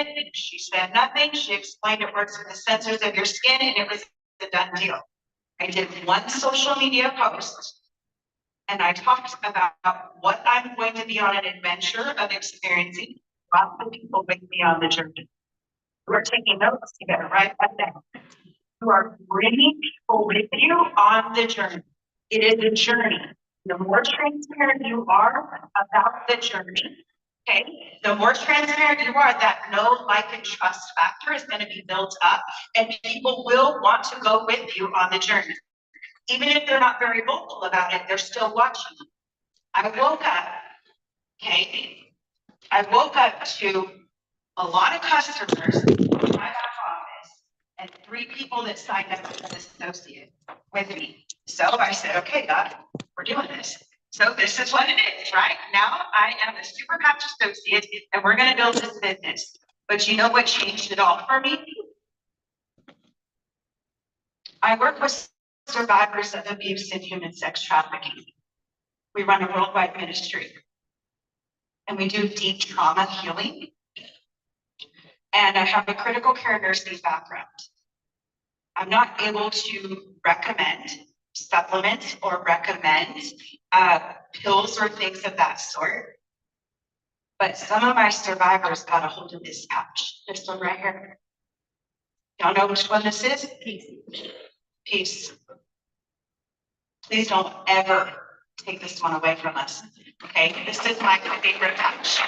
it. She said nothing. She explained it works with the sensors of your skin, and it was a done deal. I did one social media post, and I talked about what I'm going to be on an adventure of experiencing. Lots of people with me on the journey. We're taking notes together, right? You are bringing people with you on the journey. It is a journey. The more transparent you are about the journey, okay, the more transparent you are, that know, like, and trust factor is going to be built up, and people will want to go with you on the journey. Even if they're not very vocal about it, they're still watching. I woke up, okay, I woke up to a lot of customers in my back office and 3 people that signed up as an associate with me. So I said, okay, God, we're doing this. So this is what it is, right? Now I am a SuperPatch associate and we're going to build this business. But you know what changed it all for me? I work with survivors of abuse and human sex trafficking. We run a worldwide ministry and we do deep trauma healing. And I have a critical care nursing background. I'm not able to recommend supplements or recommend pills or things of that sort. But some of my survivors got a hold of this patch. This one right here. Y'all know which one this is? Peace. Peace. Please don't ever take this one away from us. Okay, this is my favorite patch.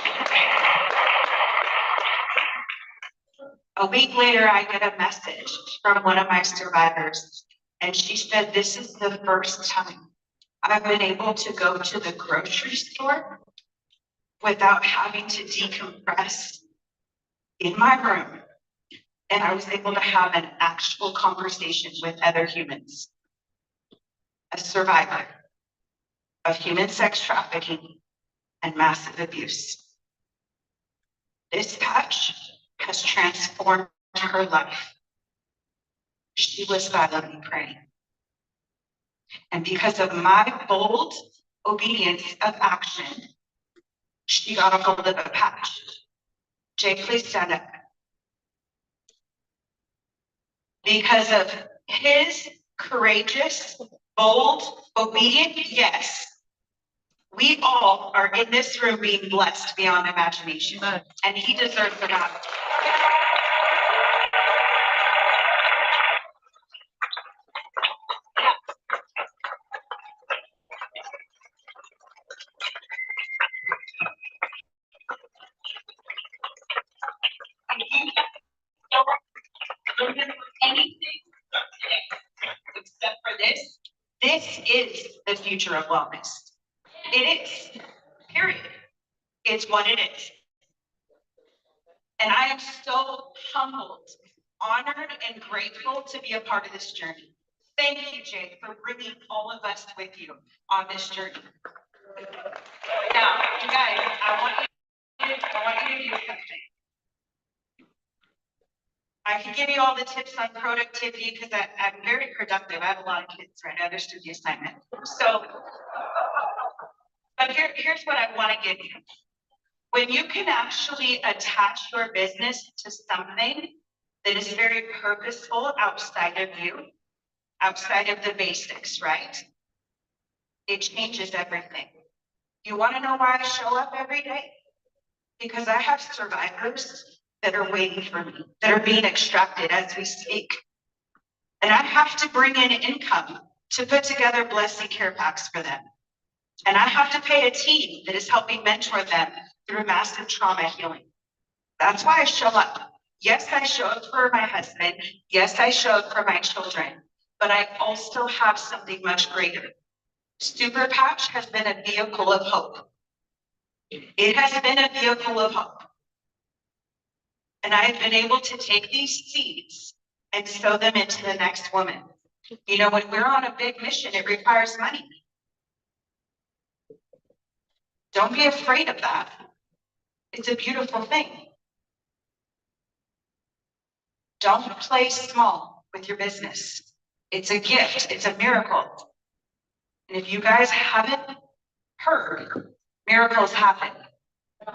A week later, I get a message from one of my survivors, and she said, this is the first time I've been able to go to the grocery store without having to decompress in my room. And I was able to have an actual conversation with other humans. A survivor of human sex trafficking and massive abuse. This patch has transformed her life. She was silently praying. And because of my bold obedience of action, she got a hold of a patch. Jay, please stand up. Because of his courageous, bold, obedient yes, we all are in this room being blessed beyond imagination. And he deserves an honor. Anything except for this. This is the future of wellness. It is, period. It's what it is. And I am so humbled, honored, and grateful to be a part of this journey. Thank you, Jay, for bringing all of us with you on this journey. Now, you guys, I want you to do something. I can give you all the tips on productivity because I'm very productive. I have a lot of kids right now. They're student assignment. So, but here's what I want to give you. When you can actually attach your business to something that is very purposeful outside of you, outside of the basics, right? It changes everything. You want to know why I show up every day? Because I have survivors that are waiting for me, that are being extracted as we speak. And I have to bring in income to put together blessing care packs for them. And I have to pay a team that is helping mentor them through massive trauma healing. That's why I show up. Yes, I show up for my husband. Yes, I show up for my children. But I also have something much greater. SuperPatch has been a vehicle of hope. It has been a vehicle of hope. And I have been able to take these seeds and sow them into the next woman. You know, when we're on a big mission, it requires money. Don't be afraid of that. It's a beautiful thing. Don't play small with your business. It's a gift. It's a miracle. And if you guys haven't heard, miracles happen.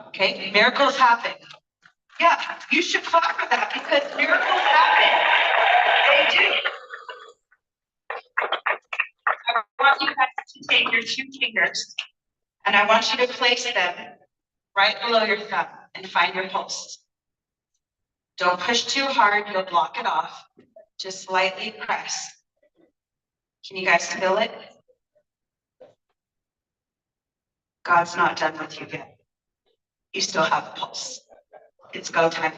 Okay? Miracles happen. Yeah, you should clap for that because miracles happen. They do. I want you guys to take your 2 fingers and I want you to place them right below your thumb and find your pulse. Don't push too hard, you'll block it off. Just slightly press. Can you guys feel it? God's not done with you yet. You still have a pulse. It's go time.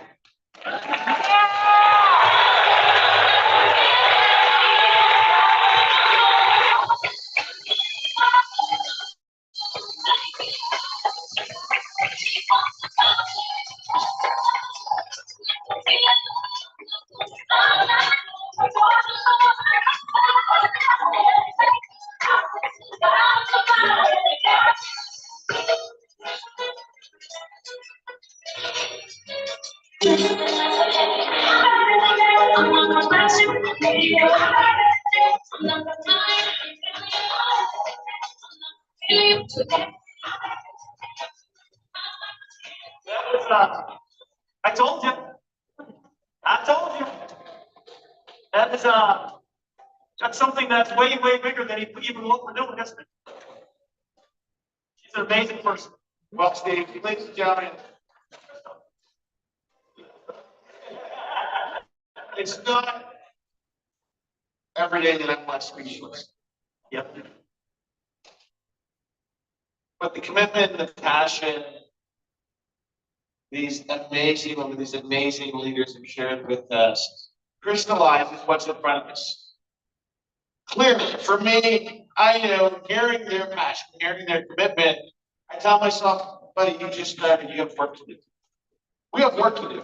I told you. I told you. That is that's something that's way, way bigger than even what we're doing, isn't it? She's an amazing person. Well, Steve, ladies and gentlemen, it's not every day that I'm less speechless. Yep. But the commitment, the passion, these amazing women, these amazing leaders have shared with us, crystallizes what's in front of us. Clearly, for me, I know hearing their passion, hearing their commitment, I tell myself, buddy, you just started, you have work to do. We have work to do,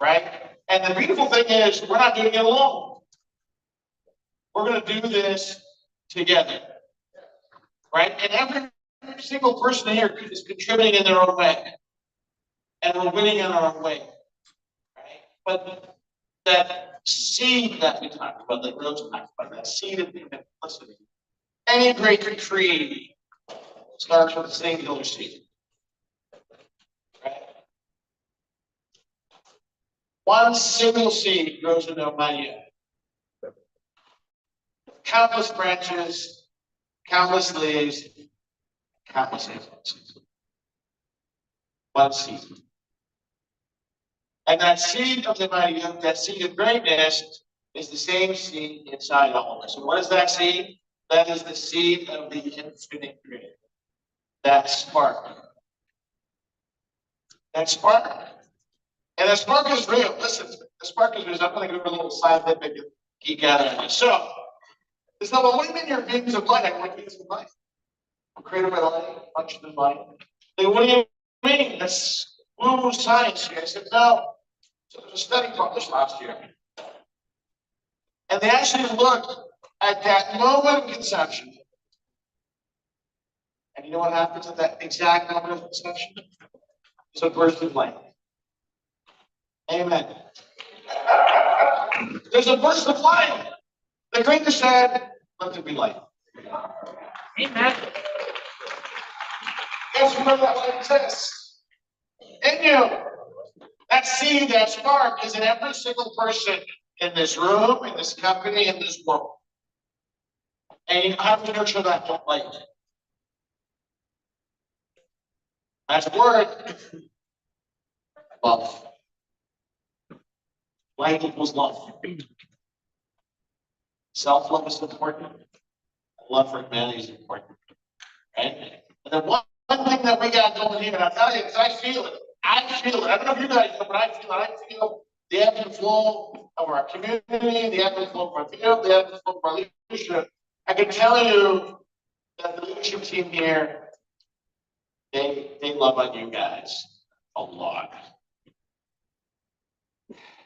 right? And the beautiful thing is, we're not doing it alone. We're going to do this together, right? And every single person here is contributing in their own way. And we're winning in our own way, right? But that seed that we talked about, that Rose talked about, that seed of simplicity. Any great tree starts with a singular seed, right? One single seed grows into a mighty oak. Countless branches, countless leaves, countless influences. One seed. And that seed of the mighty oak, that seed of greatness, is the same seed inside all of us. And what is that seed? That is the seed of the infinite creator. That spark. That spark. And the spark is real. Listen, the spark is real. I'm going to give a little scientific geek out of it. So, it's not, well, what do you mean your beings of light? I want beings of light. I'm created by light, functioned in light. Like, what do you mean? That's woo-woo science here. I said, no. So there's a study published last year. And they actually looked at that moment of conception. And you know what happens at that exact moment of conception? It's a burst of light. Amen. There's a burst of light. The creator said, let there be light. Amen. Guess where that light exists? In you. That seed, that spark is in every single person in this room, in this company, in this world. And you have to nurture that light. That's the word. Love. Light equals love. Self-love is important. Love for humanity is important. Right? And then one thing that we got going here, and I'll tell you, because I feel it. I feel it. I don't know if you guys know, but I feel it. I feel the ebb and flow of our community, the ebb and flow of our field, the ebb and flow of our leadership. I can tell you that the leadership team here, they love on you guys a lot.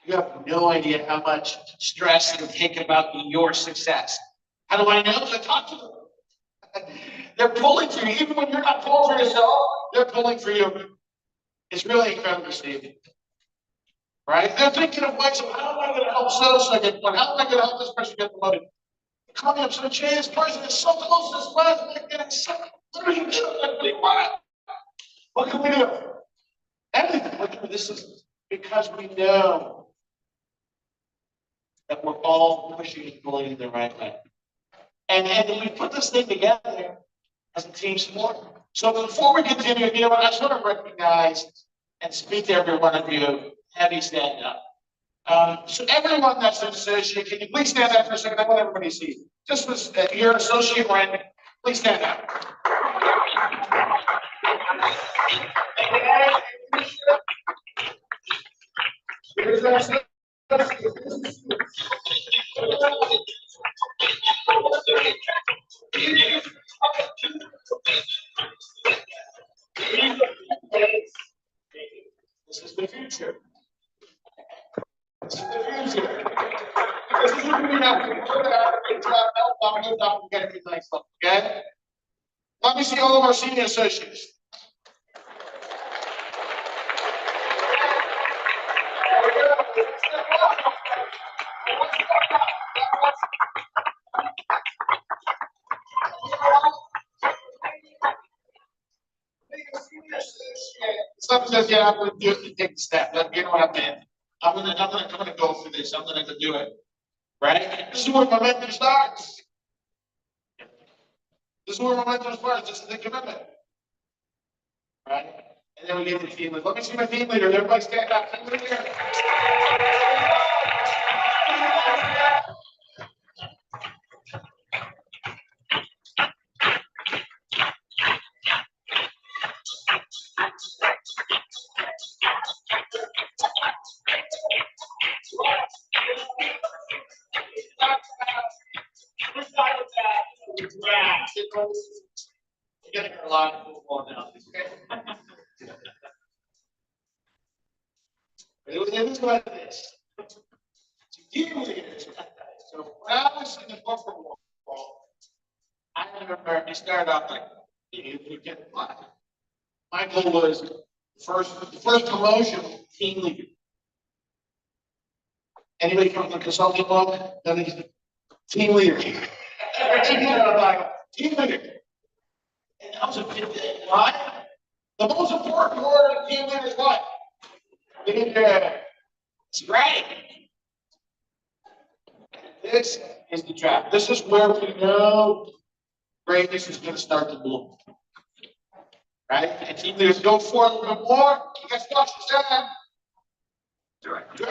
You have no idea how much stress they take about your success. How do I know? Because I talk to them. They're pulling for you. Even when you're not pulling for yourself, they're pulling for you. It's really incredible, Steve. Right? They're thinking of ways of how am I going to help so get one? How am I going to help this person get promoted? Coming up to the chance, person is so close to this person, they're getting sick. What are you doing? What can we do? everything. Look, this is because we know that we're all pushing and pulling in the right way. And we put this thing together as a team sport. So before we continue, you know what, I just want to recognize and speak to every one of you, have you stand up. So everyone that's an associate, can you please stand up for a second? I want everybody to see. Just was your associate rank, please stand up. Here's our associate. This is the future. This is the future. This is what we have to put out and drop out, move down, and get everything stuff, okay? Let me see all of our senior associates. Someone says, yeah, I'm gonna do it and take the step. You know what I mean? I'm gonna go through this. I'm gonna do it. Right? This is where momentum starts. This is where momentum starts. This is the commitment. Right? And then we get the team leader. Let me see my team leader. Everybody stand up. Team leader. You're getting a lot of football now. It was like this. Team leaders. So when I was in the corporate world, I remember it started off like you get black. My goal was the first promotion, team leader. Anybody from the consulting world? Team leader. Team leader. And that was a big thing. Why? The most important word in team leader is what? Leader. It's right. This is the trap. This is where we know greatness is going to start to bloom. Right? And team leaders go for it a little bit more. You guys watch the stand. Director.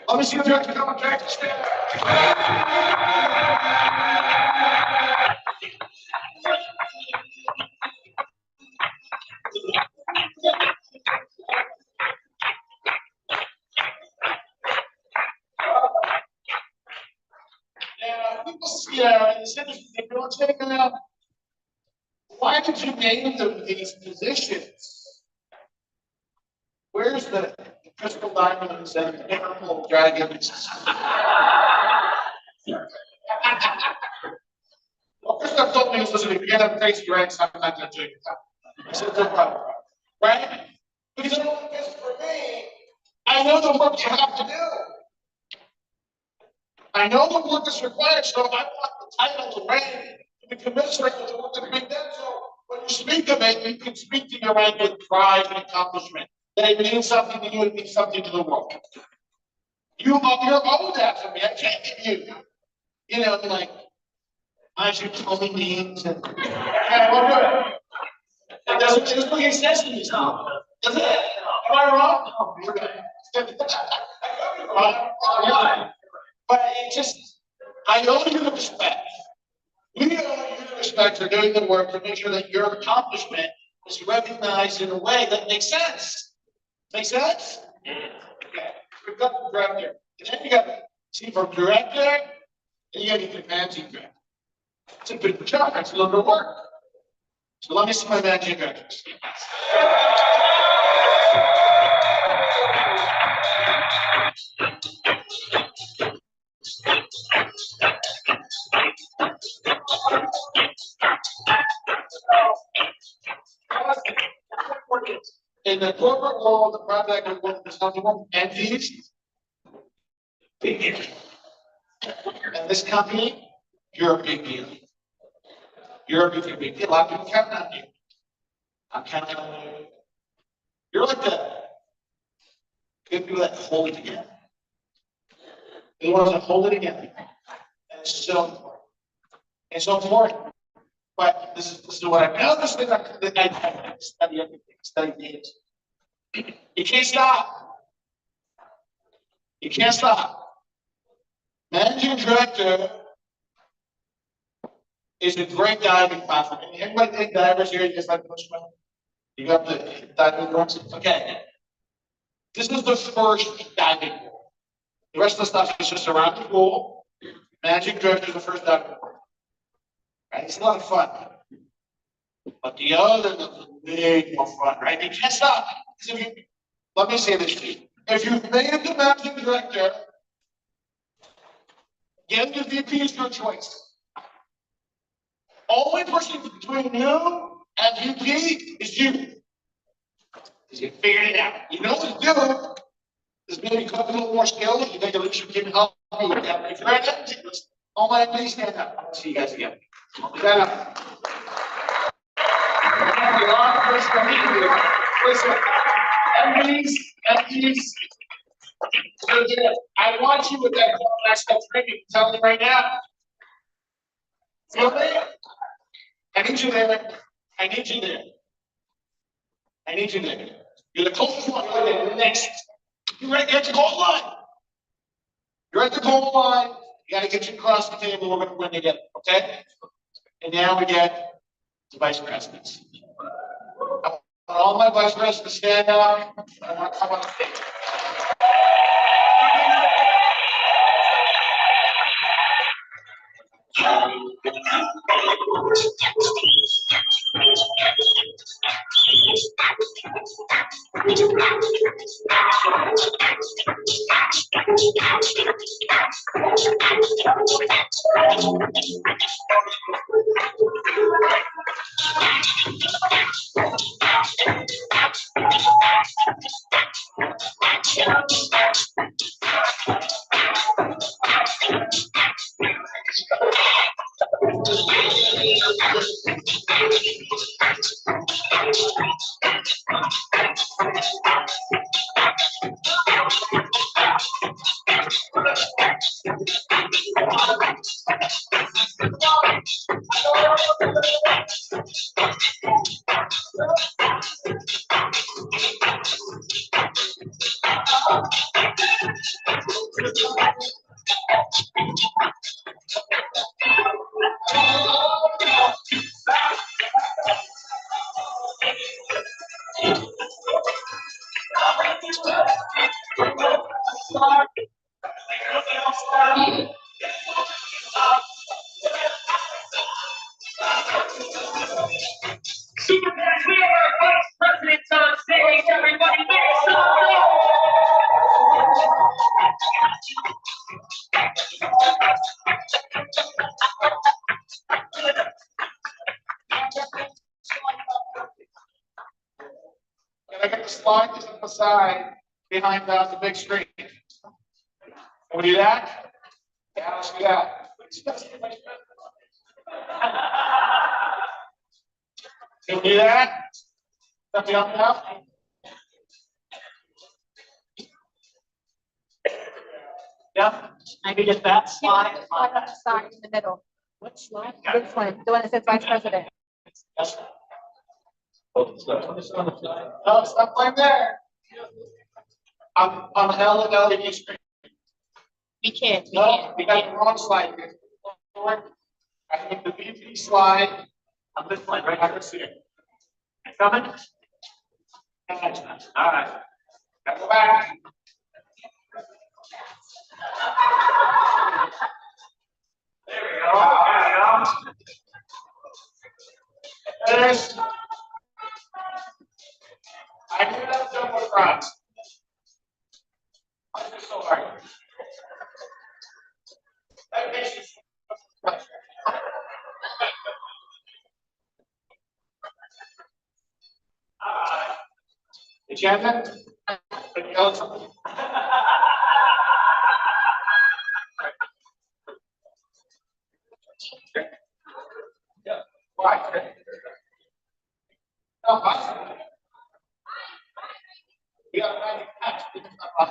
Let me see the director come on, director stand. People see in this industry, they don't take them. Why did you name them these positions? Where's the crystal diamonds and the purple dragons? Well, Christoph told me, listen, if you get up face your rank, sometimes I do it. I said, no problem. Right? Because for me, I know the work you have to do. I know the work is required, so I want the title, the rank, to be commensurate with the work that being done. So when you speak of it, you can speak to your rank with pride and accomplishment. That it means something to you, it means something to the world. You're owed that for me. I can't give you, like, as you told me names and yeah, we'll do it. It doesn't make sense to me. Does it? Am I wrong? No, you're right. I could be wrong. But it just, I owe you the respect. We owe you the respect for doing the work to make sure that your accomplishment is recognized in a way that makes sense. Make sense? Okay. We've got the director. And then you got chief from director, and you got to get managing director. It's a big job. It's a little bit of work. So let me see my managing directors. In the corporate world, the project is one of the something entities. Big deal. And this company, you're a big deal. You're a big deal. A lot of people count on you. I'm counting on you. You're like Good people that hold it together. The ones that hold it together. And it's so important. It's so important. But this is what I know. This is what I study everything, study games. You can't stop. You can't stop. Managing director is a great diving platform. And everybody think divers here just like push one? You got the diving boards? Okay. This is the first diving board. The rest of the stuff is just around the pool. Managing director is the first diving board. Right? It's a lot of fun. But the other is way more fun, right? You can't stop. Let me say this to you. If you've made it to managing director, getting the VP is your choice. Only person between you and VP is you. Because you figured it out. You know what to do. There's maybe a little more skills. You think the leadership team help you with that. If you're at that, all my please stand up. I'll see you guys again. Stand up. Listen, MDs, I want you with that last training. Tell me right now. Feel me? I need you there. I need you there. I need you there. You're the closest one. You're there. The next. You're right there at the goal line. You're at the goal line. You got to get you across the table. We're going to win together. Okay? And now we get the vice presidents. I want all my vice presidents to stand up. I want to come on the stage. SuperPatch, we have our vice presidents on stage. Everybody, make some noise. Can I get the slide just up the side behind the big screen? Can we do that? Yeah, let's do that. Can we do that? Something up now? Yeah. Maybe just that slide. Slide on the side in the middle. What slide? This one, the one that says vice president. Yes. Oh, stuff like that. On the LED screen. We can't. No, we got the wrong slide here. I think the VP slide on this slide right here. Coming? All right. Now go back. There we go. There's. I knew that jump was right. I'm just so hard. That makes it. Agenda? Right. No, we got a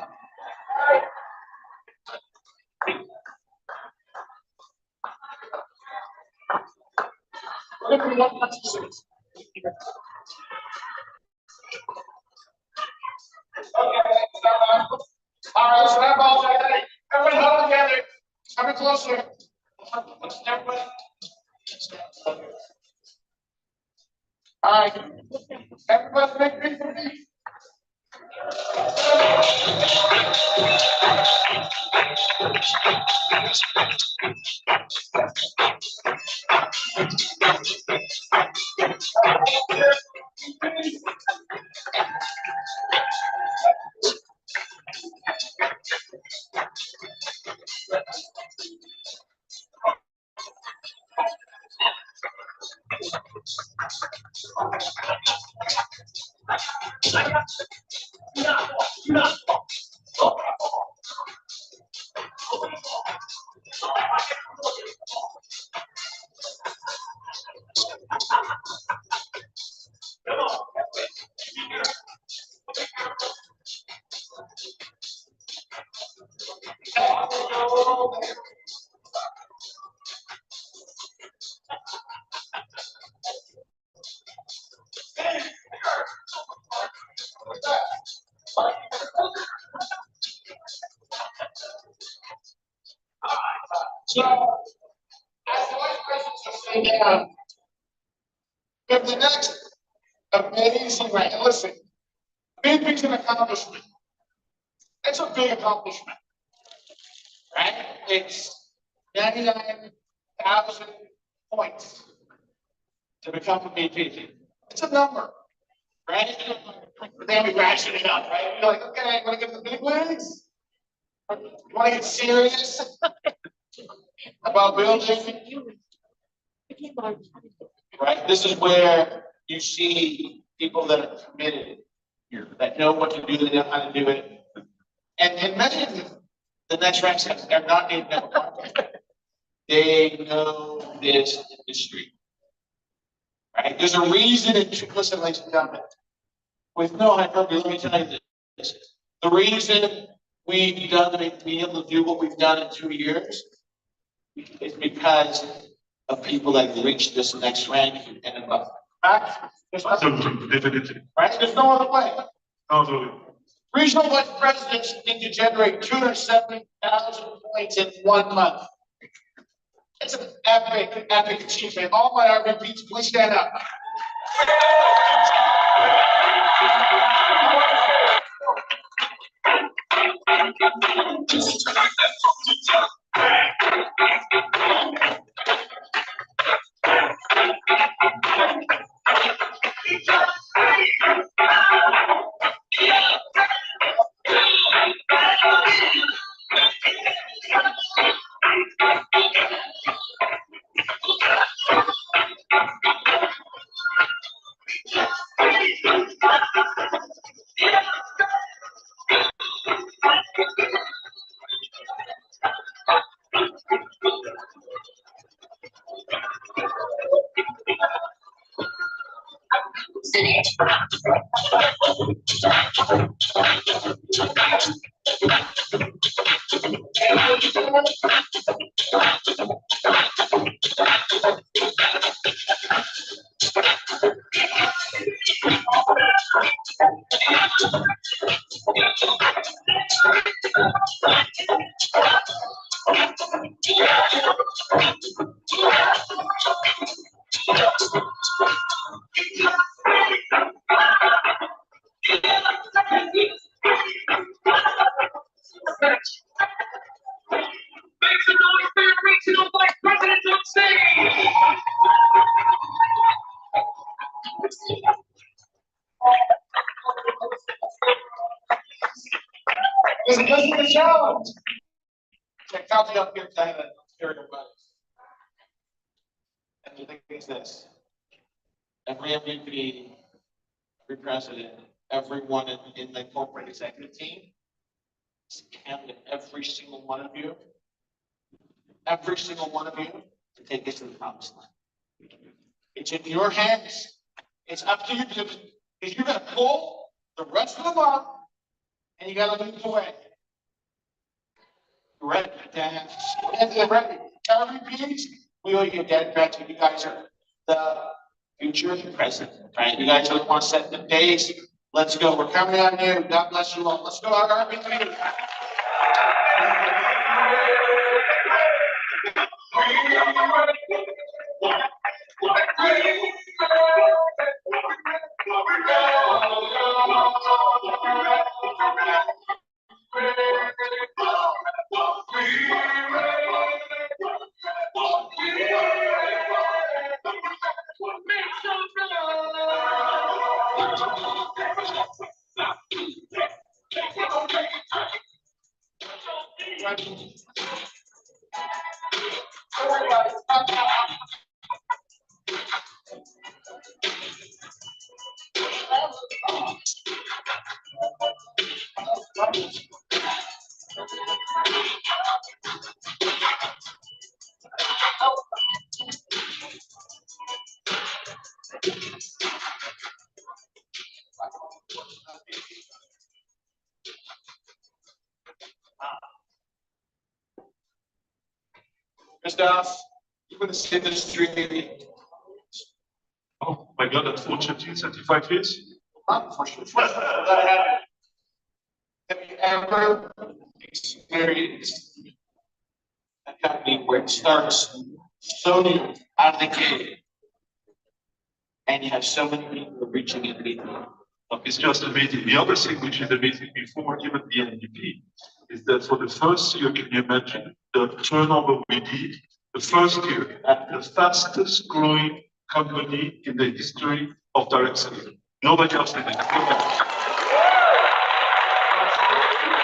All right, let's wrap all together. Everybody hold together. Come closer. Everybody. All right. Everybody make me for me. So, as the vice president is saying now, if the next amazing, right, and listen, BP's an accomplishment. It's a big accomplishment, right? It's 99,000 points to become a BP. It's a number, right? But then we ration it up, right? You're like, okay, want to get the big wigs? You want to get serious about building? Right? This is where you see people that are committed here, that know what to do, they know how to do it. And many of the next ranks are not named they know this industry. Right? There's a reason, and listen, ladies and gentlemen, with no hyperbole, let me tell you this. The reason we've done be able to do what we've done in 2 years is because of people that have reached this next rank and above. Right? Right? There's no other way. Absolutely. Regional vice presidents need to generate 270,000 points in 1 month. It's an epic, epic achievement. All my RVPs, please stand up. Make some noise for your regional vice president on stage. This is the challenge. Check out the up here, Diana. Everybody. And the thing is this. Every MVP, every president, everyone in the corporate executive team is counting every single one of you to take us to the promised land. It's in your hands. It's up to you because you're going to pull the rest of them up and you got to lead the way. Ready, Dan? Ready. RVPs, we owe you a debt gratitude. You guys are the future present, right? You guys just want to set the pace. Let's go. We're counting on you. God bless you all. Let's go out our meeting. Christoph, you want to say this stream? Oh my God, unfortunately, 35 years. Unfortunately. Have you ever experienced a company where it starts so new out of the gate and you have so many people reaching and meeting? It's just amazing. The other thing which is amazing before even the MVP is that for the first year, can you imagine the turnover we did? The first year, the fastest growing company in the history of direct selling. Nobody else did it.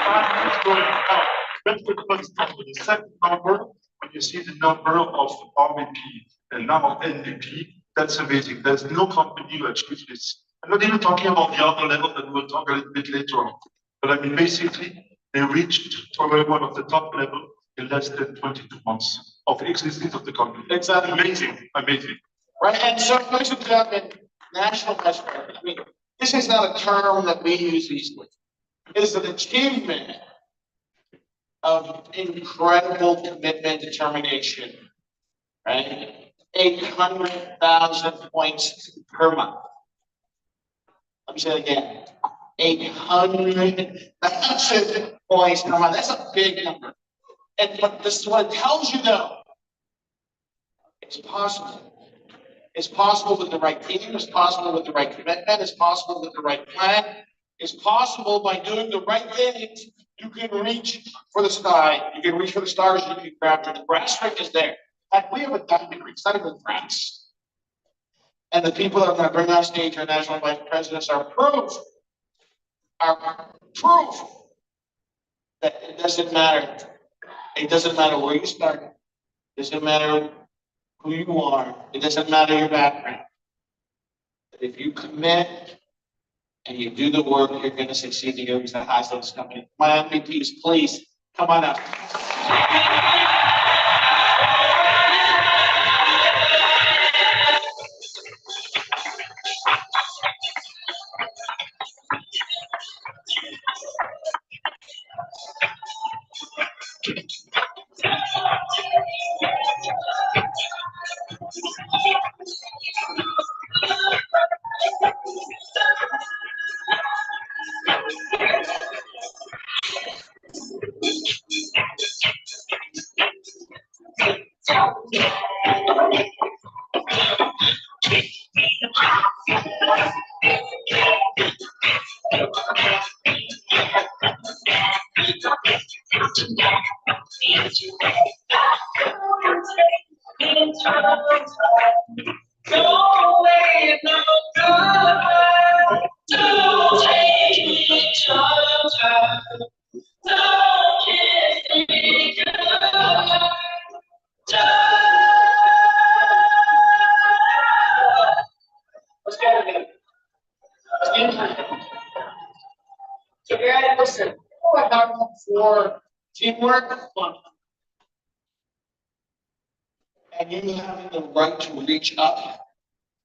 Fastest growing. Now, that's the first number. The second number, when you see the number of RVP and now MVP, that's amazing. There's no company who achieves this. I'm not even talking about the other level that we'll talk a little bit later on. But I mean, basically, they reached probably one of the top level in less than 22 months of existence of the company. It's Amazing, amazing. right. And so, ladies and gentlemen, national best practice. I mean, this is not a term that we use easily. It is an achievement of incredible commitment, determination, right? 800,000 points per month. Let me say it again. 800,000 points per month. That's a big number. But this is what it tells you, though. It's possible. It's possible with the right team. It's possible with the right commitment. It's possible with the right plan. It's possible by doing the right things. You can reach for the sky. You can reach for the stars. You can grab the brass ring is there. And we have a diamond ring. It's not even brass. And the people that are going to bring on stage, our national vice presidents, are proof that it doesn't matter. It doesn't matter where you start. It doesn't matter who you are. It doesn't matter your background. But if you commit and you do the work, you're going to succeed and you're the highest of this company. My MVPs, please come on up. So guys, listen, what happened for teamwork? And you having the right to reach up.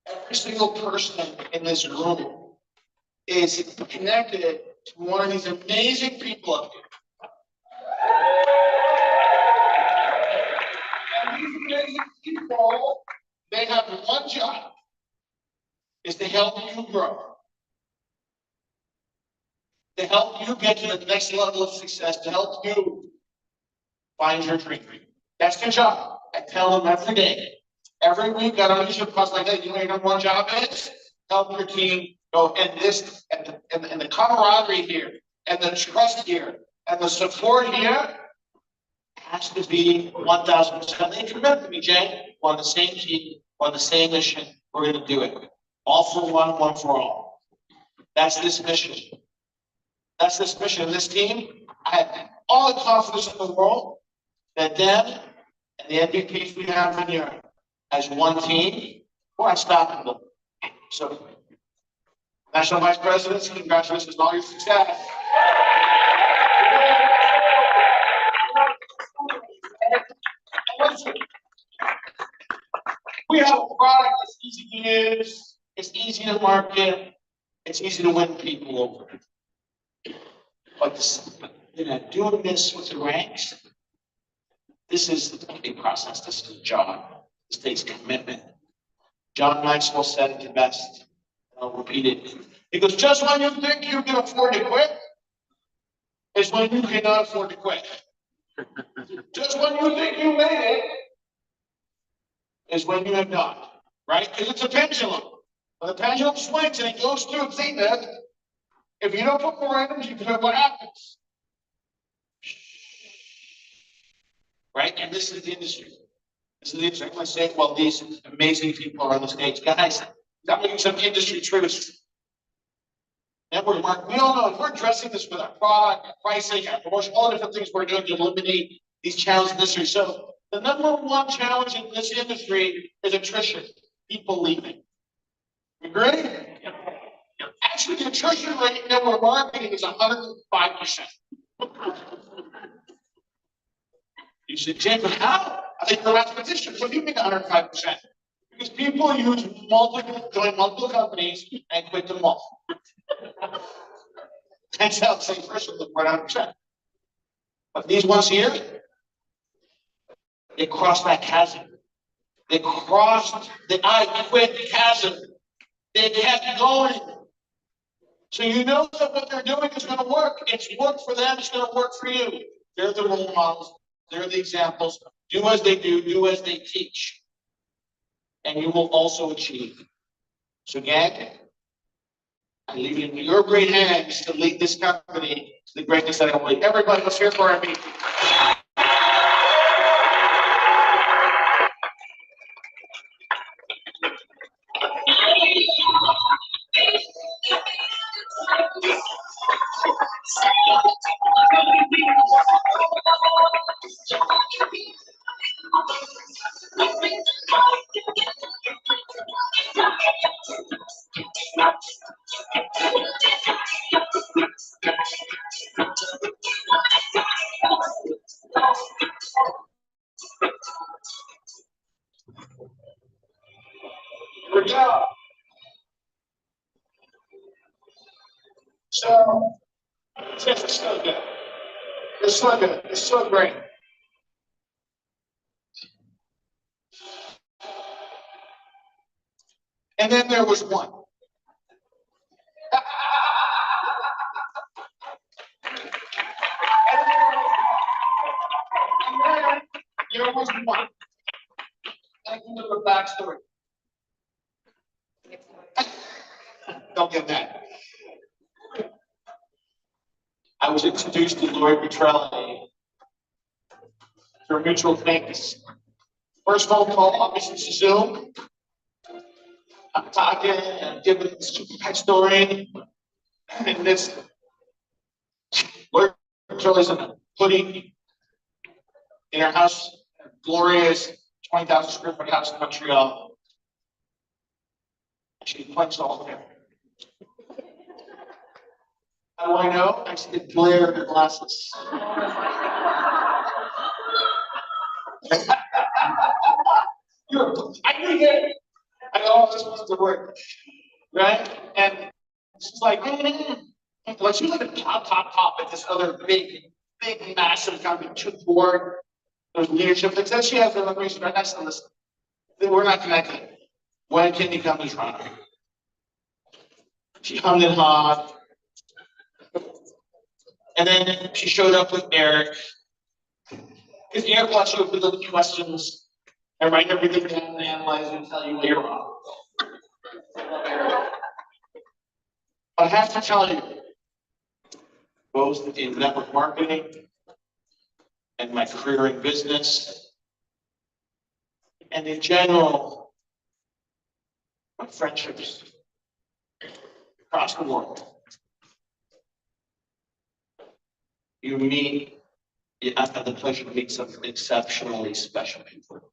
Every single person in this room is connected to one of these amazing people up here. And these amazing people, they have one job. help you grow, to help you get to the next level of success, to help you find your dream. That's their job. I tell them every day, every week, I don't use your class like that. You know, your number one job is help your team go. And this, and the camaraderie here, and the trust here, and the support here has to be 1,000%. They commit to me, Jay. We're on the same team, we're on the same mission. We're going to do it. All for one, one for all. That's this mission. That's this mission. This team, I have all the confidence in the world that them and the MVPs we have in here as one team, we're unstoppable. So, National Vice Presidents, congratulations on all your success. Listen, we have a product that's easy to use, it's easy to market, it's easy to win people over. But this, doing this with the ranks, this is a big process. This is a job. This takes commitment. John Maxwell said it the best. I'll repeat it. He goes, just when you think you can afford to quit, is when you cannot afford to quit. Just when you think you made it, is when you have not. Right? Because it's a pendulum. When the pendulum swings and it goes through zenith, if you don't put more items, you can what happens. Right? And this is the industry. This is the industry. I'm saying, well, these amazing people are on the stage. Guys, I'm giving some industry truths. Network market. We all know if we're addressing this with our product, our pricing, our promotion, all the different things we're doing to eliminate these challenges in this industry. So the number one challenge in this industry is attrition. People leaving. You agree? Actually, the attrition rate in network marketing is 105%. You said, Jay, but how? I think the mathematicians. What do you mean 105%? Because people join multiple companies and quit them all. And sell the same person with 100%. But these ones here, they crossed that chasm. They crossed the I quit chasm. They kept going. So you know that what they're doing is going to work. It's worked for them. It's going to work for you. They're the role models. They're the examples. Do as they do as they teach. And you will also achieve. So gang, I leave it in your great hands to lead this company to the greatness that I want. Everybody, let's hear for our meeting. Good job. So, this is so good. It's so good. It's so great. And then there was one. And then there was one. Thank you for the backstory. Don't get that. I was introduced to Lori Petrelli through mutual acquaintance. First phone call, obviously it's a Zoom. I'm talking and giving the SuperPatch story. And this Lori Petrelli's putting in her house, glorious 20,000 square foot house in Montreal. She punched all of it. How do I know? I see the glare in her glasses. I knew it. I know this was the word, right? And she's like, like she was like a top at this other big, massive company, took board. There's leadership that says she has the information, right? I said, listen, we're not connected. When can you come to Toronto? She hummed and hawed. And then she showed up with Eric. Because Eric wants you to put the questions and write everything down and analyze and tell you later on. But I have to tell you, both in network marketing and my career in business, and in general, my friendships across the world, you meet, I've had the pleasure to meet some exceptionally special people.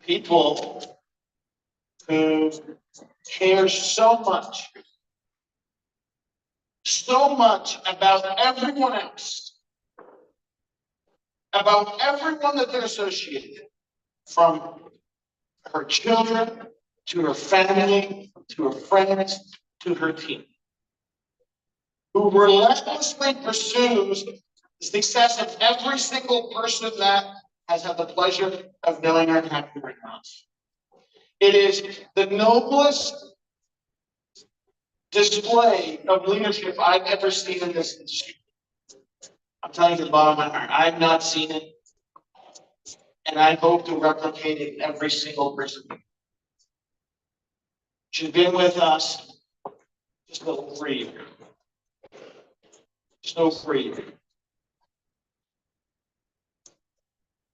People who care so much about everyone else, about everyone that they're associated, from her children, to her family, to her friends, to her team, who relentlessly pursues the success of every single person that has had the pleasure of knowing her and having her knowledge. It is the noblest display of leadership I've ever seen in this industry. I'm telling you from the bottom of my heart, I've not seen it, and I hope to replicate it in every single person. She's been with us just over 3 years. Just over 3 years.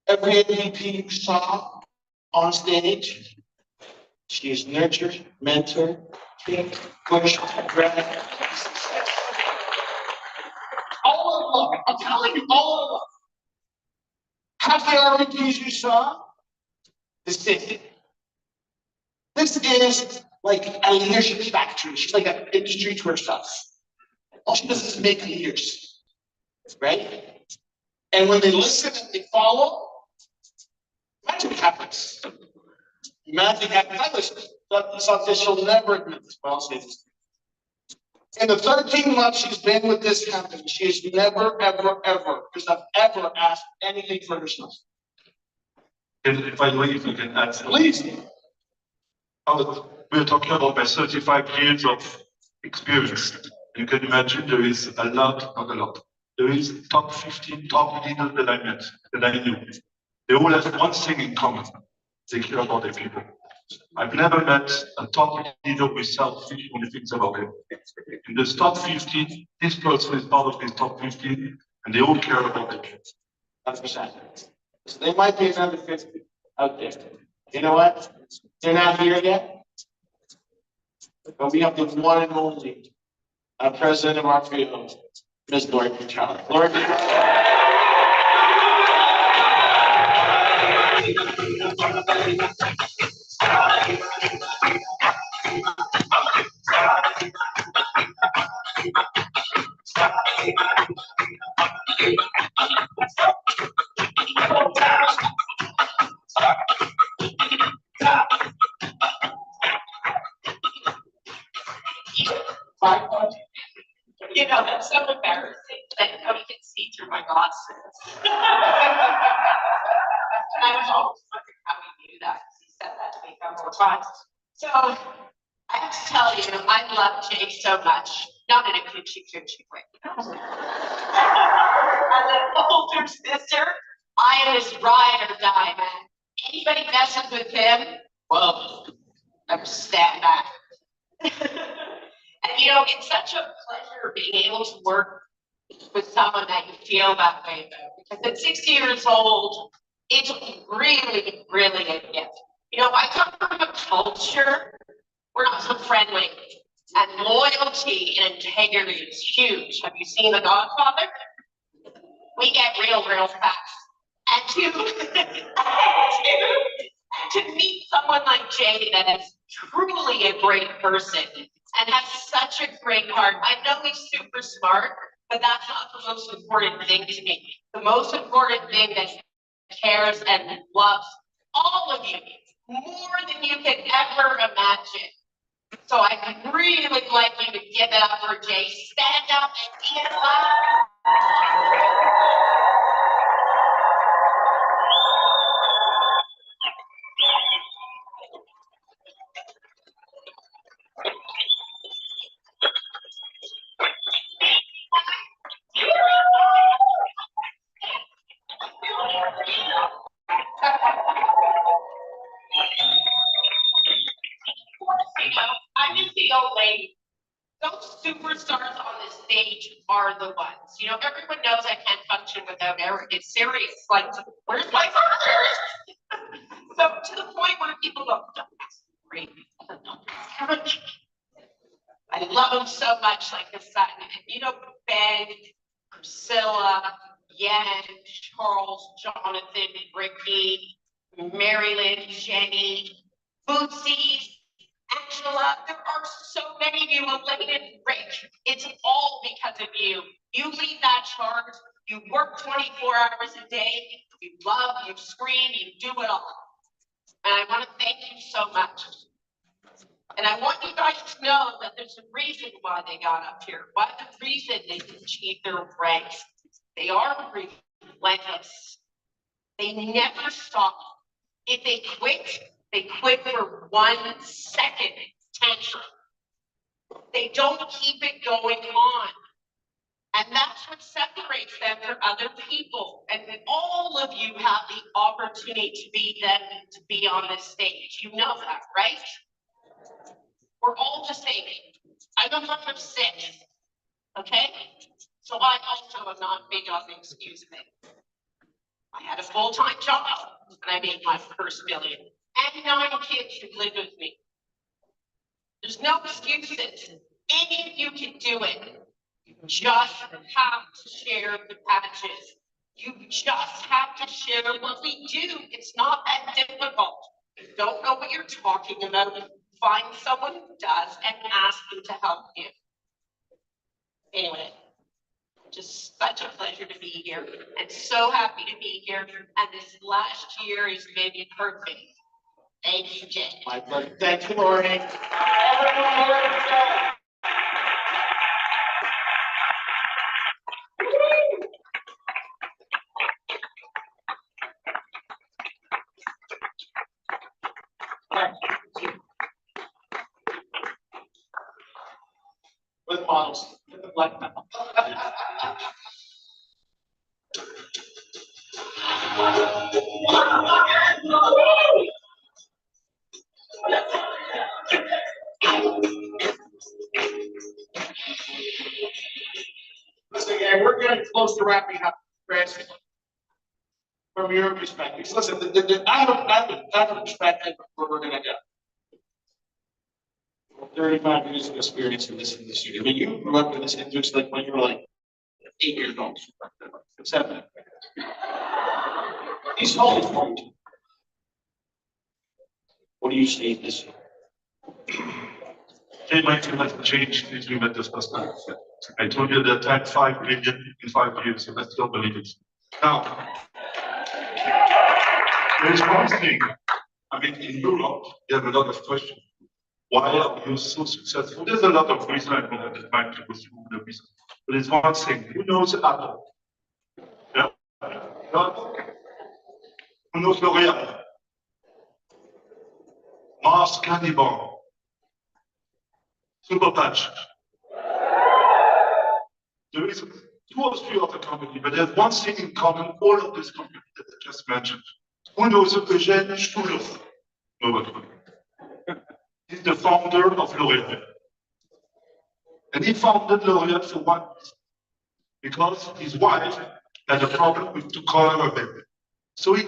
Every MVP you saw on stage, she is nurtured, mentored, pushed, dragged. All of love. I'm telling you, all of love. Half the RVPs you saw, the same. This is like a leadership factory. She's like an industry to herself. All she does is make leaders, right? And when they listen and they follow, magic happens. Magic happens. I was something she'll never admit this, but I'll say this. In the 13 months she's been with this company, she has never, ever, because I've ever asked anything for herself. If I may, if you can add something. Please. We're talking about my 35 years of experience. You can imagine there is a lot, not a lot. There is top 15 top leaders that I met, that I knew. They all have one thing in common. They care about their people. I've never met a top leader who is selfish when he thinks about it. In this top 15, this person is part of this top 15, and they all care about their kids. 100%. So there might be another 50 out there. You know what? They're not here yet. But we have the one and only president of our field, Ms. Lori Charlie. Lori. You know, that's so embarrassing that nobody can see through my glasses. And I was always wondering how he knew that, because he said that to me a couple of times. So I have to tell you, I love Jay so much, not in a coochie way. As an older sister, I am his ride or die, man. Anybody messes with him, well, I just stand back. And you know, it's such a pleasure being able to work with someone that you feel that way about. Because at 60 years old, it's really, really a gift. You know, I come from a culture where I'm so friendly, and loyalty and integrity is huge. Have you seen The Godfather? We get real fast. And to meet someone like Jay that is truly a great person and has such a great heart. I know he's super smart, but that's not the most important thing to me. The most important thing that he cares and loves all of you more than you can ever imagine. So I'd really like you to give it up for Jay. Stand up and give it up. feel lame. Those superstars on the stage are the ones. You know, everyone knows I can't function without Eric. It's serious. Like, where's my father? So to the point where people go, "That's great. Eric." I love him so much, like his son. And you know, Ben, Priscilla, Yen, Charles, Jonathan, Ricky, Marilyn, Jenny, Bootsy, Angela, there are so many of you, Elaine, Rick. It's all because of you. You lead that charge. You work 24 hours a day. You love, you scream, you do it all. And I want to thank you so much. And I want you guys to know that there's a reason why they got up here. Why the reason they can achieve their ranks. They are relentless. They never stop. If they quit for 1 second tantrum. They don't keep it going on. And that's what separates them from other people. And all of you have the opportunity to be them, to be on this stage. You know that, right? We're all the same. I'm a mother of 6. Okay? So I also am not big on the excuse thing. I had a full-time job and I made my first million. And 9 kids who live with me. There's no excuses. Any of you can do it. You just have to share the patches. You just have to share what we do. It's not that difficult. If you don't know what you're talking about, find someone who does and ask them to help you. Anyway, just such a pleasure to be here and so happy to be here. And this last year has made it perfect. Thank you, Jay. My pleasure. Thank you, Lori. With models. Like listen, again, we're getting close to wrapping up, Chris. From your perspective, listen, I have a perspective of where we're gonna go. 35 years of experience in this industry. I mean, you grew up in this industry like when you were like 8 years old, 7. He's holding point. What do you see this year? They might feel like change if you met this first time. I told you that I had 5 million in 5 years, and I still believe it. Now, there's one thing. I mean, in Europe, you have a lot of questions. Why are you so successful? There's a lot of reasons. I don't have the time to go through the reasons. But there's one thing. Who knows Apple? Yeah? Who knows L'Oréal? Mars Candy Bar. SuperPatch. There is 2 or 3 other companies, but there's one thing in common, all of these companies that I just mentioned. Who knows Eugène Schuller? Nobody. He's the founder of L'Oréal. And he founded L'Oréal for one reason. Because his wife had a problem with to color her baby. So he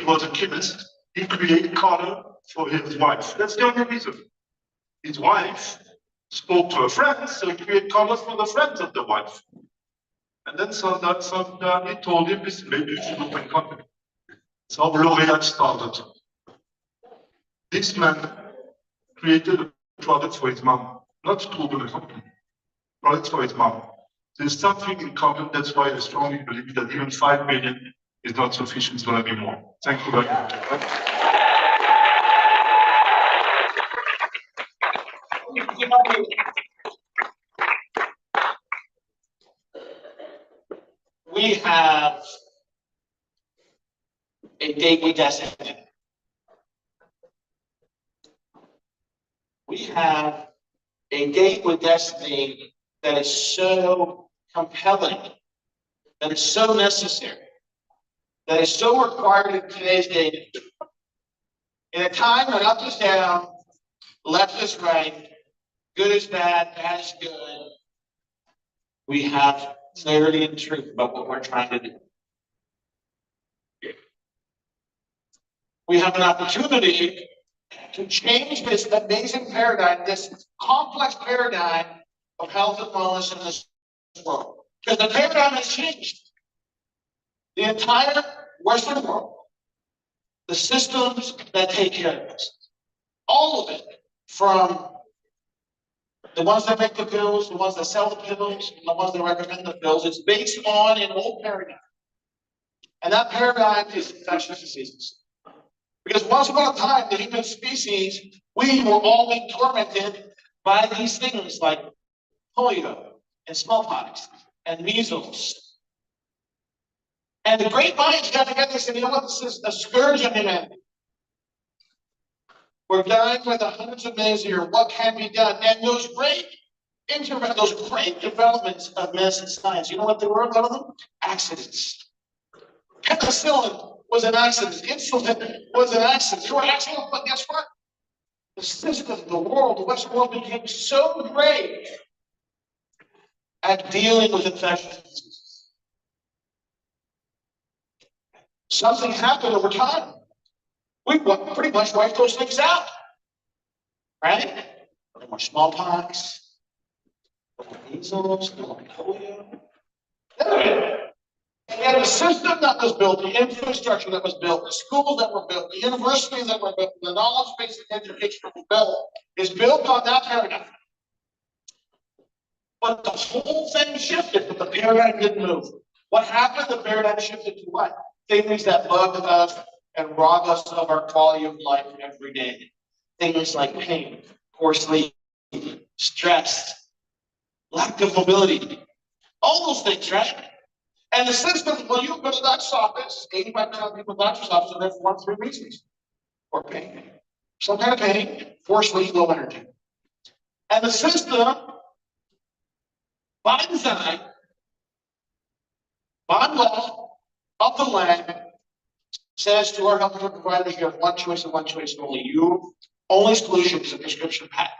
was a chemist, he created color for his wife. That's the only reason. His wife spoke to her friends, so he created colors for the friends of the wife. And then sometime he told him, this maybe you should open a company. So L'Oréal started. This man created a product for his mom, not to open a company, products for his mom. There's something in common, that's why I strongly believe that even 5 million is not sufficient, it's going to be more. Thank you very much. We have a date with destiny. We have a date with destiny that is so compelling, that is so necessary, that is so required in today's day. In a time when up is down, left is right, good is bad, bad is good. We have clarity and truth about what we're trying to do. We have an opportunity to change this amazing paradigm, this complex paradigm of health and wellness in this world. Because the paradigm has changed. The entire Western world, the systems that take care of us, all of it, from the ones that make the pills, the ones that sell the pills, the ones that recommend the pills, it's based on an old paradigm. And that paradigm is infectious diseases. Because once upon a time, the human species, we were all being tormented by these things like polio and smallpox and measles. And the great minds got together and said, you know what, this is a scourge of humanity. We're dying by the hundreds of millions a year. What can be done? And those great developments of medicine and science, you know what they were, a lot of them? Accidents. Penicillin was an accident. Insulin was an accident. They were accidents, but guess what? The system, the world, the Western world became so great at dealing with infectious diseases. Something happened over time. We pretty much wiped those things out, right? No more smallpox, no more measles, no more polio. And yet the system that was built, the infrastructure that was built, the schools that were built, the universities that were built, the knowledge-based education that was built, is built on that paradigm. But the whole thing shifted, but the paradigm didn't move. What happened? The paradigm shifted to what? Things that bug us and rob us of our quality of life every day. Things like pain, poor sleep, stress, lack of mobility, all those things, right? And the system, well, you go to the doctor's office, 85% of people in the doctor's office are there for 1 of 3 reasons. Or pain, some kind of pain, poor sleep, low energy. And the system, by design, by law of the land, says to our healthcare providers, you have one choice and one choice only. Only solution is a prescription patent.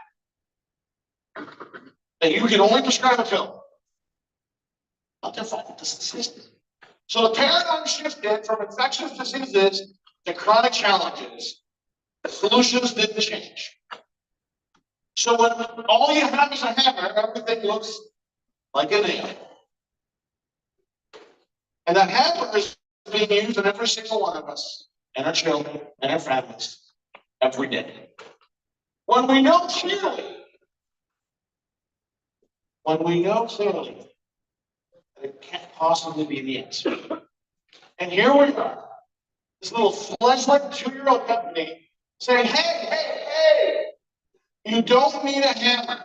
That you can only prescribe a pill. Not their fault, this is the system. So the paradigm shifted from infectious diseases to chronic challenges. The solutions didn't change. So when all you have is a hammer, everything looks like a nail. And that hammer is being used in every single one of us, and our children, and our families, every day. When we know clearly that it can't possibly be the answer. And here we are, this little fledgling 2-year-old company saying, hey, you don't need a hammer.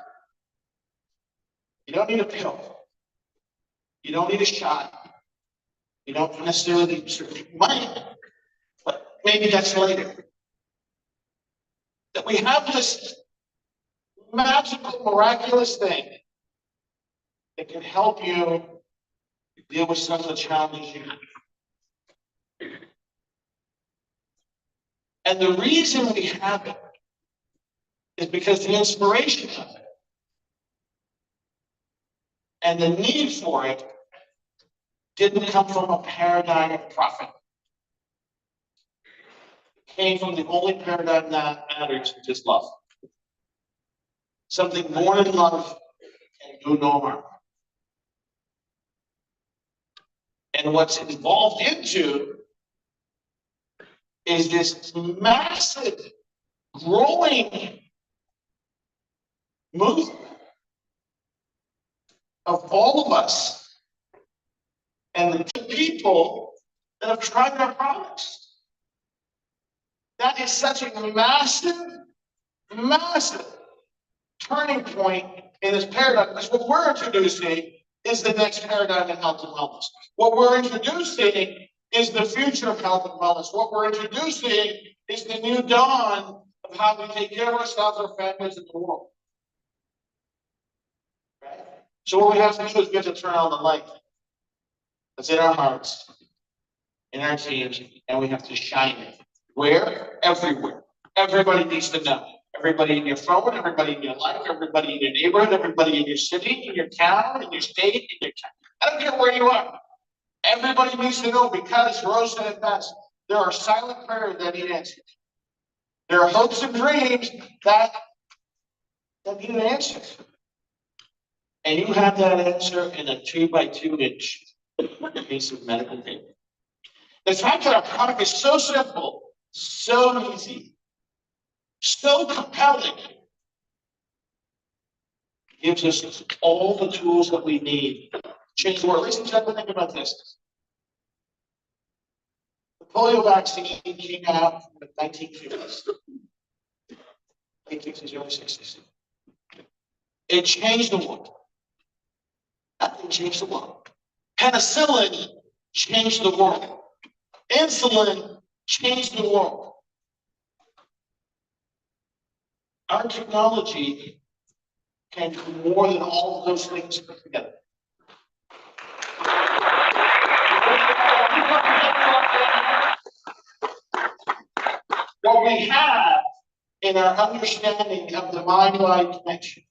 You don't need a pill. You don't need a shot. You don't necessarily need money, but maybe that's later. That we have this magical, miraculous thing that can help you deal with some of the challenges you have. And the reason we have it is because the inspiration of it and the need for it didn't come from a paradigm of profit. It came from the only paradigm that matters, which is love. Something more than love can do no harm. And what's evolved into is this massive, growing movement of all of us and the people that have tried our products. That is such a massive, massive turning point in this paradigm, because what we're introducing is the next paradigm in health and wellness. What we're introducing is the future of health and wellness. What we're introducing is the new dawn of how we take care of ourselves, our families, and the world. Right? So what we have to do is we have to turn on the light that's in our hearts, in our teams, and we have to shine it. Where? Everywhere. Everybody needs to know. Everybody in your phone, everybody in your life, everybody in your neighborhood, everybody in your city, in your town, in your state, in your I don't care where you are. Everybody needs to know, because Rose said it best, there are silent prayers that need answered. There are hopes and dreams that need an answer. And you have that answer in a 2x2 inch piece of medical paper. The fact that our product is so simple, so easy, so compelling, gives us all the tools that we need to change the world. Ladies and gentlemen, think about this. The polio vaccine came out in the 1950s. Late 50s, early 60s. It changed the world. That thing changed the world. Penicillin changed the world. Insulin changed the world. Our technology can do more than all of those things put together. What we have in our understanding of the mind-body connection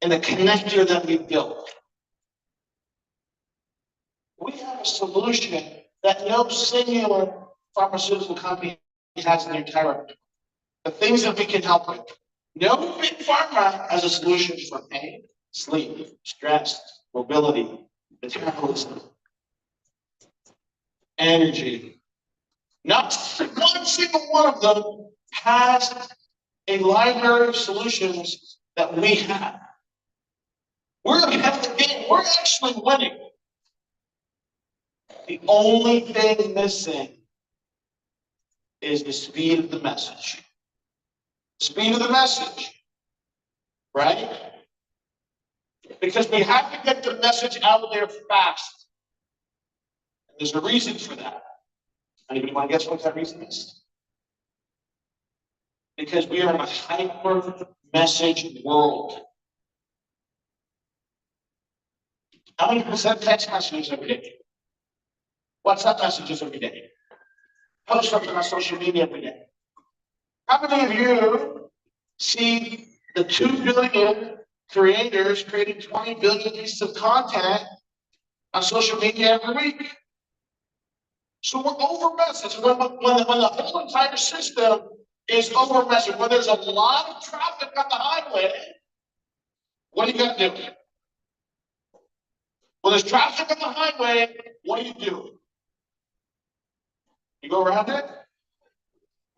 and the connector that we built, we have a solution that no singular pharmaceutical company has in their entire. The things that we can help with. No big pharma has a solution for pain, sleep, stress, mobility, metabolism, energy. Not one single one of them has a library of solutions that we have. We're ahead of the game. We're actually winning. The only thing missing is the speed of the message. Speed of the message, right? Because we have to get the message out there fast. And there's a reason for that. Anybody want to guess what that reason is? Because we are in a hyper message world. How many people send text messages every day? WhatsApp messages every day? Post something on social media every day? How many of you see the 2 billion creators creating 20 billion pieces of content on social media every week? So we're over messaged. When the whole entire system is over messaged, when there's a lot of traffic on the highway, what do you got to do? When there's traffic on the highway, what do? You go around it?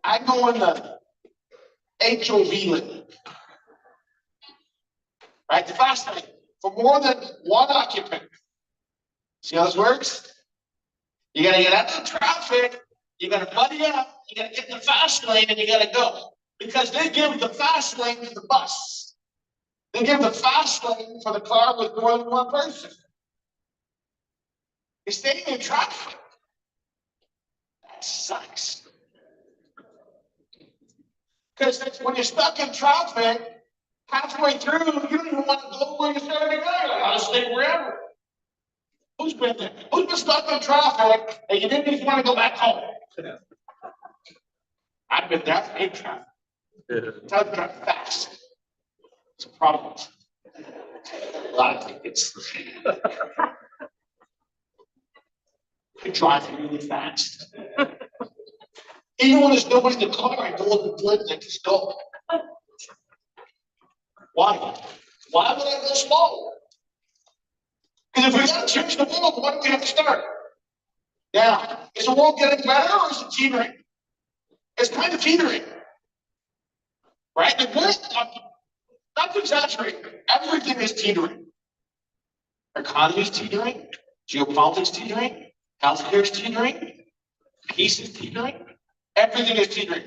I go in the HOV lane. Right? The fast lane for more than one occupant. See how this works? You gotta get out of the traffic, you gotta buddy up, you gotta get in the fast lane, and you gotta go. Because they give the fast lane to the bus. They give the fast lane for the car with more than one person. You're staying in traffic. That sucks. Because when you're stuck in traffic, halfway through, you don't even want to go where you started to go. I'll stay wherever. Who's been there? Who's been stuck in traffic and you didn't even want to go back home? I've been there in traffic. It's hard to drive fast. It's a problem. A lot of tickets. I drive really fast. Even when there's nobody in the car, I go in the blend and just go. Why? Why would I go slow? Because if we got to change the world, what do we have to start? Now, is the world getting better or is it teetering? It's kind of teetering. Right? The world, not to exaggerate, everything is teetering. Our economy is teetering, geopolitics teetering, healthcare is teetering, peace is teetering, everything is teetering.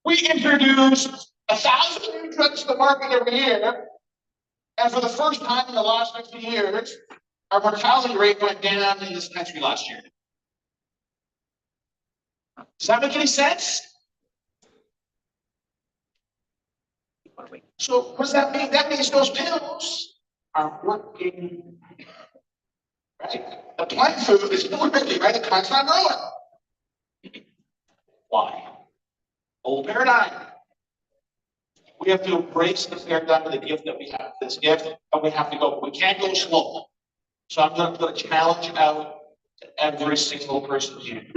We introduce 1,000 new drugs to the market every year, and for the first time in the last 50 years, our mortality rate went down in this country last year. Does that make any sense? So what does that mean? That means those pills are working. Right? The plant food is working, right? The plant's not growing. Why? Old paradigm. We We have to embrace the paradigm of the gift that we have, this gift, and we have to go. We can't go slow. So I'm going to put a challenge out to every single person here.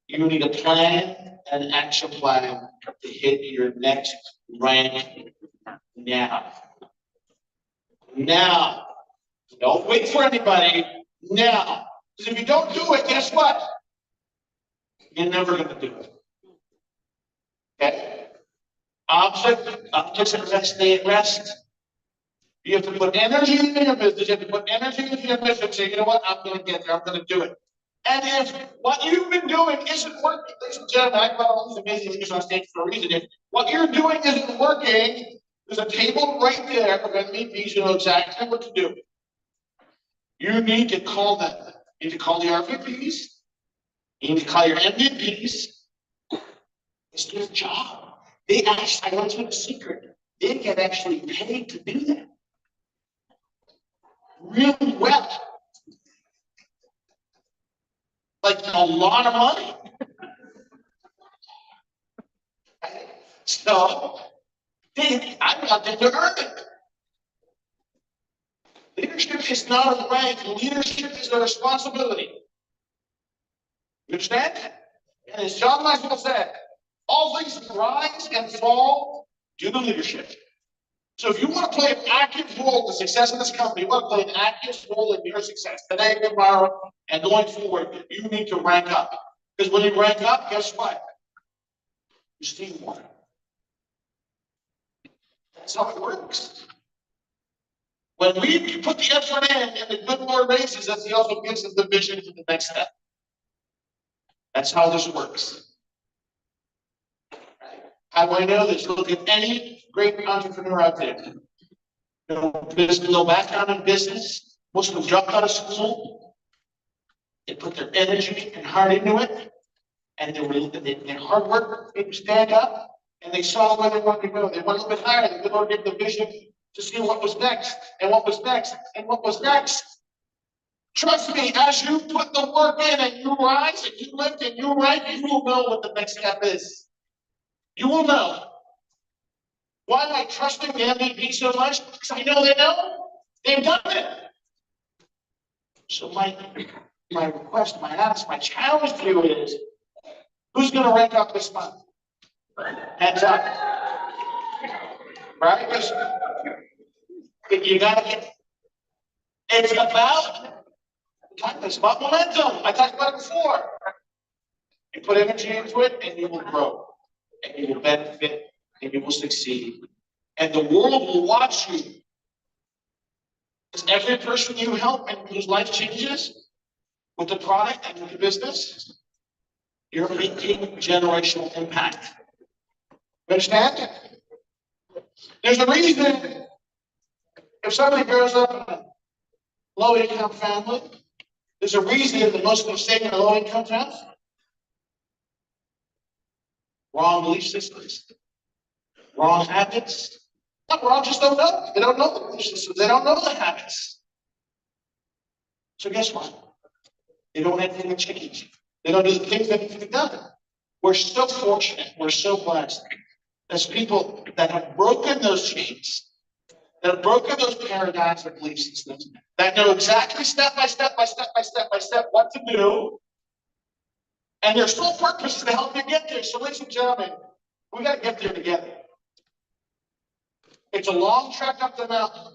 You need a plan and an action plan to hit your next rank now. Now. Don't wait for anybody. Now. Because if you don't do it, guess what? You're never going to do it. Okay? Objects at rest, stay at rest. You have to put energy into your business. You have to put energy into your mission. Say, you know what? I'm going to get there. I'm going to do it. And if what you've been doing isn't working, ladies and gentlemen, I got all these amazing leaders on stage for a reason. If what you're doing isn't working, there's a table right there of MVPs who know exactly what to do. You need to call them. You need to call the RVPs. You need to call your MVPs. It's their job. They actually, I want to tell you a secret. They get actually paid to do that. Really well. Like a lot of money. So, I'm not there to earn it. Leadership is not a rank. Leadership is a responsibility. You understand? And as John Maxwell said, all things rise and fall due to leadership. So if you want to play an active role in the success of this company, you want to play an active role in your success today, tomorrow, and going forward, you need to rank up. Because when you rank up, guess what? You see more. That's how it works. When you put the effort in and the good Lord raises us, He also gives us the vision for the next step. That's how this works. How do I know this? Look at any great entrepreneur out there. No background in business. Most of them dropped out of school. They put their energy and heart into it. And their hard work made them stand up. And they saw where they wanted to go. They went a little bit higher. They could get the vision to see what was next. And what was next. And what was next. Trust me, as you put the work in and you rise and you lift and you rank, you will know what the next step is. You will know. Why am I trusting the MVP so much? Because I know they know. They've done it. So my request, my ask, my challenge to you is, who's going to rank up this month? Hands up. Right? Because you got to get, it's about momentum. I talked about it before. You put energy into it and you will grow. And you will benefit and you will succeed. And the world will watch you. Because every person you help and whose life changes with the product and with the business, you're making generational impact. You understand? There's a reason if somebody grows up in a low-income family, there's a reason that most of them stay in a low-income house. Wrong belief systems, wrong habits. Not wrong, just don't know. They don't know the belief systems. They don't know the habits. So guess what? They don't have anything to change. They don't do the things that need to be done. We're so fortunate. We're so blessed. There's people that have broken those chains, that have broken those paradigms and belief systems, that know exactly step by step what to do. And their sole purpose is to help you get there. So, ladies and gentlemen, we got to get there together. It's a long trek up the mountain.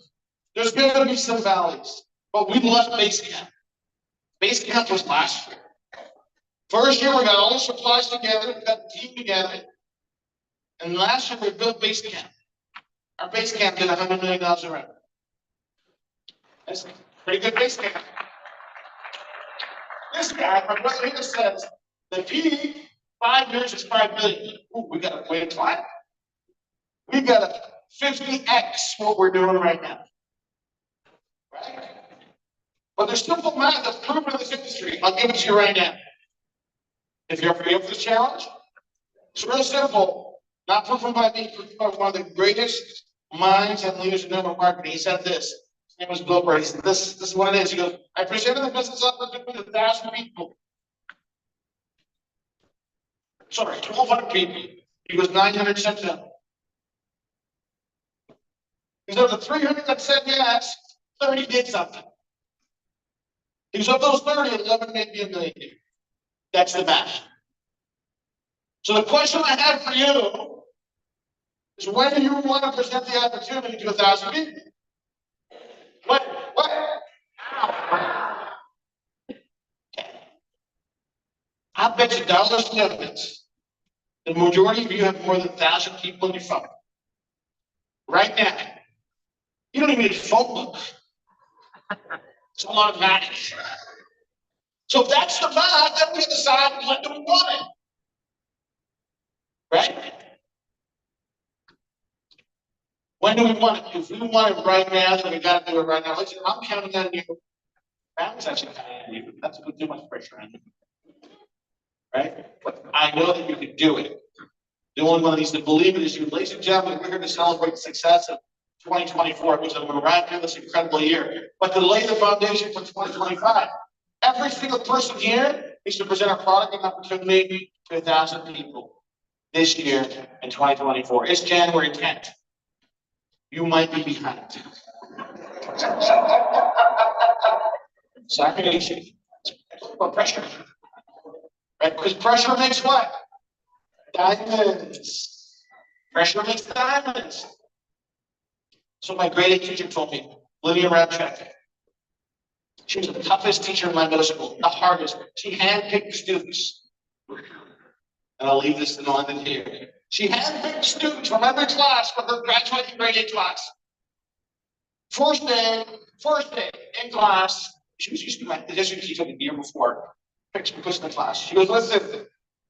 There's going to be some valleys, but we left base camp. Base camp was last year. First year, we got all the supplies together, we got the team together. And last year, we built base camp. Our base camp did $100 million a revenue. That's a pretty good base camp. This guy, my brother here says, the P, 5 years is 5 million. Ooh, we got a way to climb. We got a 50x what we're doing right now. Right? But there's simple math that's proven in this industry. I'll give it to you right now. If you're up for the challenge, it's real simple. Not proven by me, proven by one of the greatest minds and leaders in network marketing. He said this. His name was Bill Burr. He said, this is what it is. He goes, I presented the business opportunity to 1,000 people. Sorry, 1,200 people. He was 900 cents up. Because of the 300 that said yes, 30 did something. Because of those 30, 11 made me $1 million. That's the math. So the question I have for you is, when do you want to present the opportunity to 1,000 people? When? I bet you dollars to donuts, the majority of you have more than 1,000 people in your phone. Right now. You don't even need a phone book. It's all automatic. So if that's the math, then we decide when do we want it. Right? When do we want it? If we want it right now, then we got to do it right now. Listen, I'm counting on you. That actually counting on you. That's put too much pressure on you. Right? But I know that you can do it. The only one that needs to believe it is you. Ladies and gentlemen, we're here to celebrate the success of 2024. It was a miraculous, incredible year. But to lay the foundation for 2025, every single person here needs to present a product and opportunity to 1,000 people this year in 2024. It's January 10th. You might be behind. Stagnation. Or pressure. Right? Because pressure makes what? Diamonds. Pressure makes diamonds. So my grade 8 teacher told me, Lydia Rabchak. She was the toughest teacher in my middle school, the hardest. She handpicked students. And I'll leave this in London here. She handpicked students from every class for her graduating grade 8 class. First day in class, she was used to my history teacher the year before. Picked some person in the class. She goes, listen,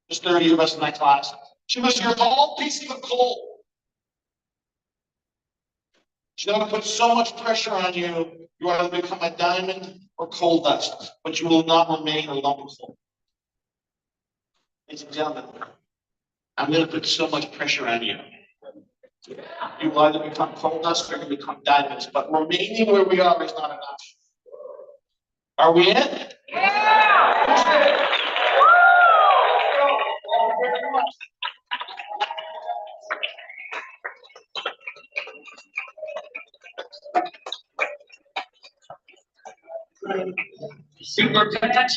there's 30 of us in my class. She goes, you're all pieces of coal. She's going to put so much pressure on you, you are to become a diamond or coal dust, but you will not remain a lump of coal. Ladies and gentlemen, I'm going to put so much pressure on you. You will either become coal dust or you become diamonds, but remaining where we are is not enough. Are we in? Yeah! SuperPatch.